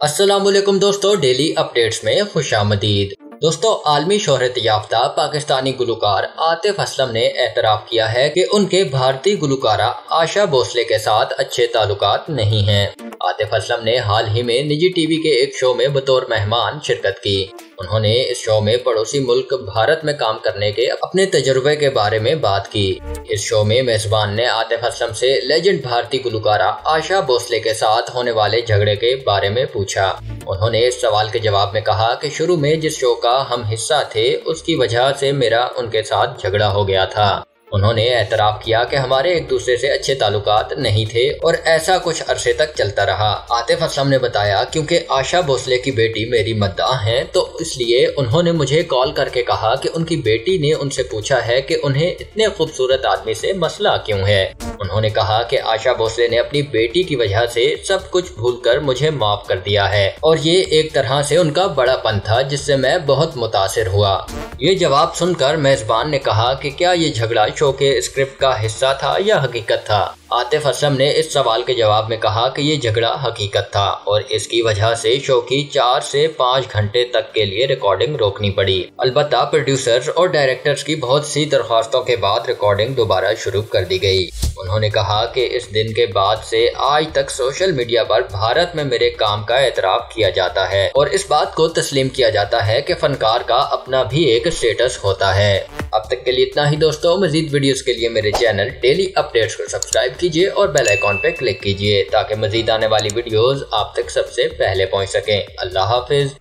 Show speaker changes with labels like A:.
A: अस्सलामुअलैकुम दोस्तों, daily updates में खुशामदीद। दोस्तों, आलमी शोहरत याफ्ता पाकिस्तानी गुलकार आतिफ असलम ने एतराफ़ किया है कि उनके भारतीय गुलकारा आशा भोसले के साथ अच्छे ताल्लुकात नहीं हैं। आतिफ असलम ने हाल ही में निजी टीवी के एक शो में बतौर मेहमान शिरकत की। उन्होंने इस शो में पड़ोसी मुल्क भारत में काम करने के अपने तजुर्बे के बारे में बात की। इस शो में मेजबान ने आतिफ असलम से लेजेंड भारतीय गुलकारा आशा भोसले के साथ होने वाले झगड़े के बारे में पूछा। उन्होंने इस सवाल के जवाब में कहा कि शुरू में जिस शो का हम हिस्सा थे उसकी वजह से मेरा उनके साथ झगड़ा हो गया था। उन्होंने एतराफ़ किया कि हमारे एक दूसरे से अच्छे ताल्लुकात नहीं थे और ऐसा कुछ अरसे तक चलता रहा। आतिफ असलम ने बताया, क्योंकि आशा भोसले की बेटी मेरी मद्दाह हैं, तो इसलिए उन्होंने मुझे कॉल करके कहा कि उनकी बेटी ने उनसे पूछा है कि उन्हें इतने खूबसूरत आदमी से मसला क्यों है। उन्होंने कहा कि आशा भोसले ने अपनी बेटी की वजह से सब कुछ भूलकर मुझे माफ कर दिया है और ये एक तरह से उनका बड़ापन था जिससे मैं बहुत मुतासिर हुआ। ये जवाब सुनकर मेजबान ने कहा कि क्या ये झगड़ा शो के स्क्रिप्ट का हिस्सा था या हकीकत था। आतिफ असलम ने इस सवाल के जवाब में कहा कि ये झगड़ा हकीकत था और इसकी वजह से शो की 4 से 5 घंटे तक के लिए रिकॉर्डिंग रोकनी पड़ी। अलबत्ता प्रोड्यूसर्स और डायरेक्टर्स की बहुत सी दरख्वास्तों के बाद रिकॉर्डिंग दोबारा शुरू कर दी गई। उन्होंने कहा कि इस दिन के बाद से आज तक सोशल मीडिया पर भारत में मेरे काम का एतराफ़ किया जाता है और इस बात को तस्लीम किया जाता है कि फनकार का अपना भी एक स्टेटस होता है। अब तक के लिए इतना ही दोस्तों। मजीद वीडियोस के लिए मेरे चैनल डेली अपडेट्स को सब्सक्राइब कीजिए और बेल आइकॉन पे क्लिक कीजिए ताकि मजीद आने वाली वीडियोस आप तक सबसे पहले पहुंच सकें। अल्लाह हाफिज।